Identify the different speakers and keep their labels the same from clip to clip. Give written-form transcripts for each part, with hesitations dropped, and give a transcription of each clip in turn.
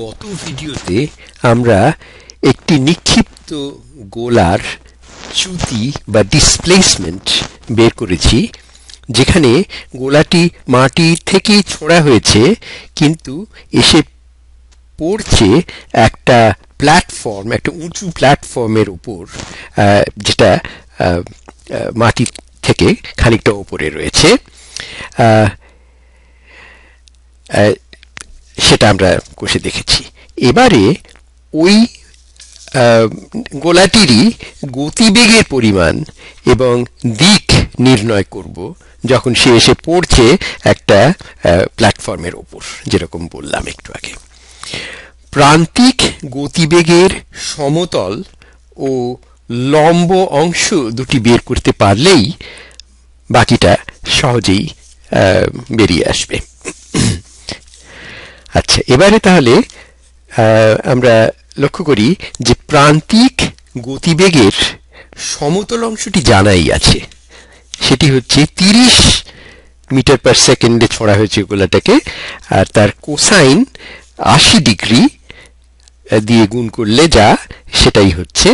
Speaker 1: গত ভিডিওতে আমরা একটি নিক্ষিপ্ত গোলার চ্যুতি বা ডিসপ্লেসমেন্ট বের করেছি, যেখানে গোলাটি মাটি থেকেই ছোঁড়া হয়েছে কিন্তু এসে পড়ছে একটা প্ল্যাটফর্ম, একটা উঁচু প্ল্যাটফর্মের উপর, যেটা মাটি থেকে খানিকটা উপরে রয়েছে। সেটা আমরা কষে দেখেছি। এবারে ওই গোলাটিরই গতিবেগের পরিমাণ এবং দিক নির্ণয় করব যখন সে এসে পড়ছে একটা প্ল্যাটফর্মের ওপর, যেরকম বললাম একটু আগে। প্রান্তিক গতিবেগের সমতল ও লম্ব অংশ দুটি বের করতে পারলেই বাকিটা সহজেই বেরিয়ে আসবে। আচ্ছা, এবারে তাহলে আমরা লক্ষ্য করি যে প্রান্তিক গতিবেগের সমতল অংশটি জানাই আছে। সেটি হচ্ছে 30 মিটার পার সেকেন্ডে ছোঁড়া হয়েছে গোলাটাকে, আর তার কোসাইন 80 ডিগ্রি দিয়ে গুণ করলে যা, সেটাই হচ্ছে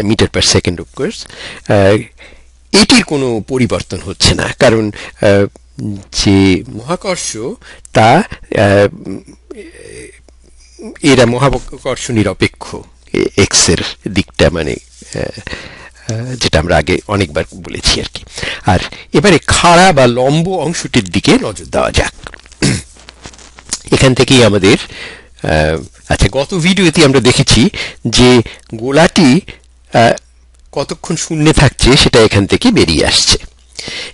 Speaker 1: মিটার পার সেকেন্ড। অফকোর্স এটির কোনো পরিবর্তন হচ্ছে না, কারণ যে মহাকর্ষ তা এরা মহাকর্ষ নিরপেক্ষ, এক্স এর দিকটা, মানে যেটা আমরা আগে অনেকবার বলেছি আর কি। আর এবারে খাড়া বা লম্ব অংশটির দিকে নজর দেওয়া যাক। এখান থেকেই আমাদের আচ্ছা, গত ভিডিওতে আমরা দেখেছি যে গোলাটি কতক্ষণ শূন্যে থাকছে সেটা এখান থেকে বেরিয়ে আসছে,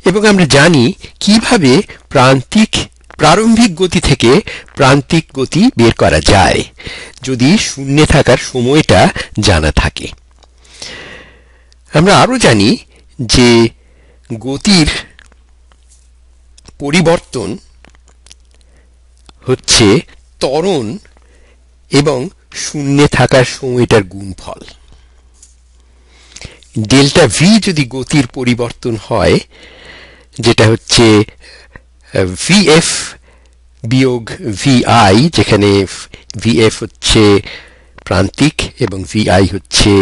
Speaker 1: এবং আমরা জানি কিভাবে প্রারম্ভিক গতি থেকে প্রান্তিক গতি বের করা যায় যদি শূন্যে থাকার সময়টা জানা থাকে। আমরা আরো জানি যে গতির পরিবর্তন হচ্ছে ত্বরণ এবং শূন্যে থাকার সময়টার গুণফল। ডেল্টা ভি যদি গতির পরিবর্তন হয়, যেটা হচ্ছে ভিএফ বিয়োগ ভিআই, যেখানে ভিএফ হচ্ছে প্রান্তিক এবং ভিআই হচ্ছে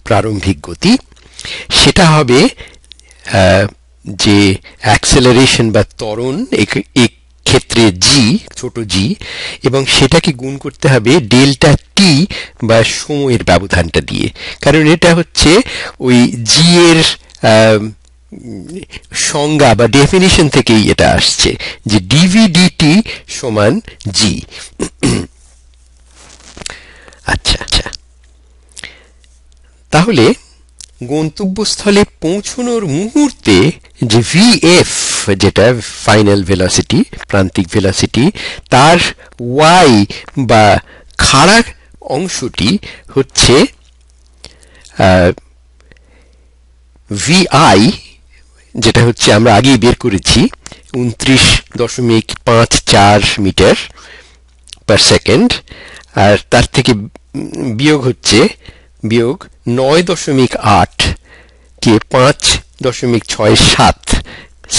Speaker 1: প্রারম্ভিক গতি, সেটা হবে যে অ্যাক্সেলারেশন বা ত্বরণ ক্ষেত্রে জি, ছোট জি, এবং সেটাকে গুণ করতে হবে ডেল্টা টি বা সময়ের ব্যবধানটা দিয়ে, কারণ এটা হচ্ছে ওই জি এর সংজ্ঞা বা ডেফিনিশন থেকেই এটা আসছে যে ডিভিডিটি সমান জি। আচ্ছা আচ্ছা, তাহলে গন্তব্যস্থলে পৌঁছানোর মুহূর্তে যে ভিএফ, যেটা ফাইনাল ভেলোসিটি, প্রান্তিক ভেলোসিটি, তার ওয়াই বা খাড়া অংশটি হচ্ছে ভিআই, যেটা হচ্ছে আমরা আগেই বের করেছি 29.54 মিটার পার সেকেন্ড, আর তার থেকে বিয়োগ 9.8 কে 5.67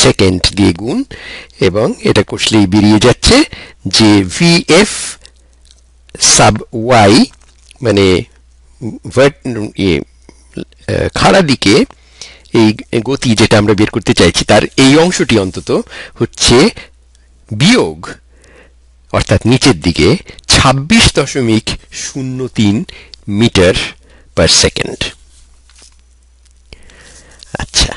Speaker 1: সেকেন্ড দিয়ে গুণ, এবং এটা কষলেই বেরিয়ে যাচ্ছে যে ভিএফ সাব ওয়াই, মানে খাড়া দিকে এই গতি যেটা আমরা বের করতে চাইছি তার এই অংশটি অন্তত হচ্ছে বিয়োগ, অর্থাৎ নিচের দিকে 26.03 মিটার পার সেকেন্ড। আচ্ছা,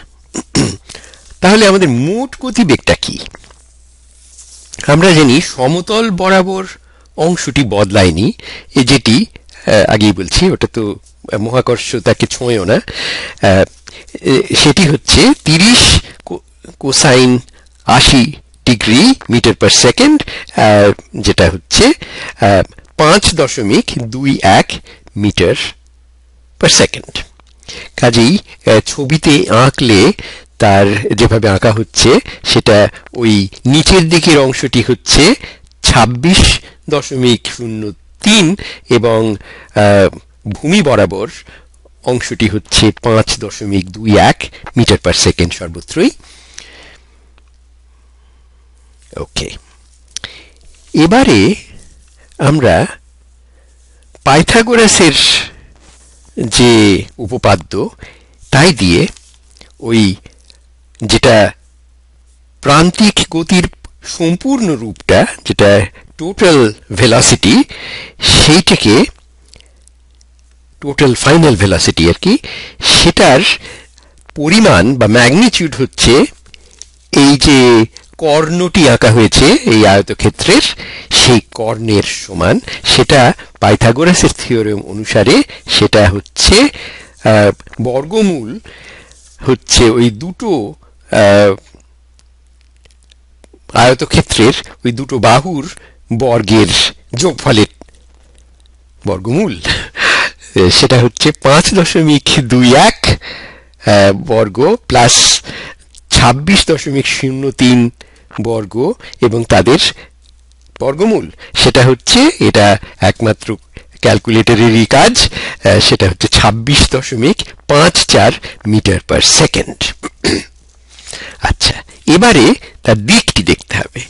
Speaker 1: তাহলে আমাদের মোট গতিবেগটা কি? আমরা জানি সমতল বরাবর অংশটি বদলায়নি, যেটি আগেই বলছি, ওটা তো মহাকর্ষ তাকে ছোঁয়ও না। সেটি হচ্ছে 30 cosine 80 degree metre per second, যেটা হচ্ছে 5.21 মিটার পার সেকেন্ড। কাজেই ছবিতে আঁকলে তার যেভাবে আঁকা হচ্ছে, সেটা ওই নিচের দিকের অংশটি হচ্ছে 26.03 এবং ভূমি বরাবর অংশটি হচ্ছে 5.21 মিটার পার সেকেন্ড সর্বত্রই। ওকে, এবারে আমরা পাইথাগোরাসের যে উপপাদ্য তাই দিয়ে ওই যেটা প্রান্তিক গতির সম্পূর্ণ রূপটা, যেটা টোটাল ভেলোসিটি, সেইটাকে টোটাল ফাইনাল ভেলোসিটি আর কি, সেটার পরিমাণ বা ম্যাগনিটিউড হচ্ছে এই যে কর্ণটি আঁকা হয়েছে এই আয়তক্ষেত্রের, সেই কর্ণের সমান। সেটা পাইথাগোরাসের থিওরেম অনুসারে সেটা হচ্ছে বর্গমূল হচ্ছে ওই দুটো আয়তক্ষেত্রের ওই দুটো বাহুর বর্গের যোগফলের বর্গমূল। সেটা হচ্ছে 5.21 বর্গ প্লাস 26.03 বর্গ এবং তাদের বর্গমূল। সেটা হচ্ছে, এটা একমাত্র ক্যালকুলেটরেরই কাজ, সেটা হচ্ছে 26.54 মিটার পার সেকেন্ড। আচ্ছা, এবারে তার দিকটি দেখতে হবে।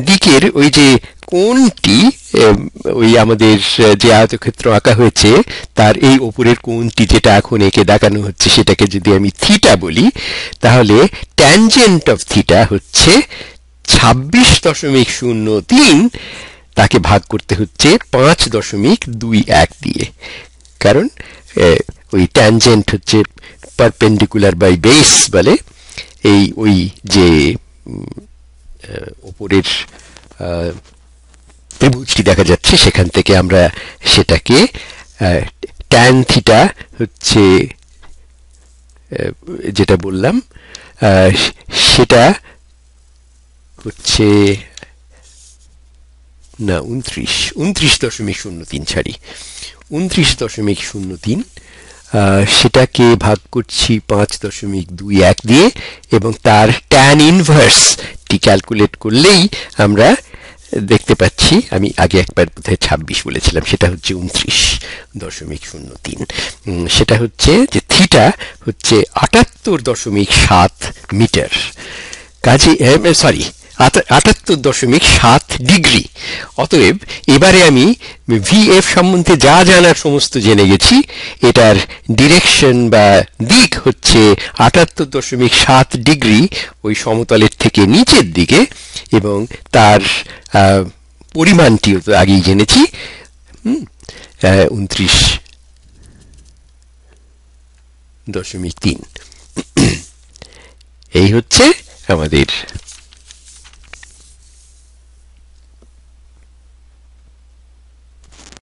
Speaker 1: দিকের ওই যে কোণটি, ওই আমাদের যে আয়তক্ষেত্র আঁকা হয়েছে তার এই ওপরের কোণটি যেটা এখন একে দেখানো হচ্ছে, সেটাকে যদি আমি থিটা বলি, তাহলে ট্যানজেন্ট অফ থিটা হচ্ছে 26.03, তাকে ভাগ করতে হচ্ছে 5.21 দিয়ে। কারণ ওই ট্যানজেন্ট হচ্ছে পারপেন্ডিকুলার বাই বেস বলে। এই ওই যে উপরের ত্রিভুজটি দেখা যাচ্ছে সেখান থেকে আমরা সেটাকে ট্যান থিটা হচ্ছে যেটা বললাম, সেটা হচ্ছে না 29.03, ছাড়ি 29.03, সেটাকে ভাগ করছি 5.21 দিয়ে, এবং তার ট্যান ইনভার্সটি ক্যালকুলেট করলেই আমরা দেখতে পাচ্ছি, আমি আগে একবার বোধহয় 26 বলেছিলাম, সেটা হচ্ছে 29.03। সেটা হচ্ছে যে থিটা হচ্ছে 78.7 মিটার, কাজে সরি 78.7 ডিগ্রি। অতএব এবারে আমি ভিএফ সম্বন্ধে যা জানার সমস্ত জেনে গেছি। এটার ডিরেকশন বা দিক হচ্ছে 78.7 ডিগ্রি ওই সমতলের থেকে নিচের দিকে, এবং তার পরিমাণটিও তো আগেই জেনেছি, 29.3। এই হচ্ছে আমাদের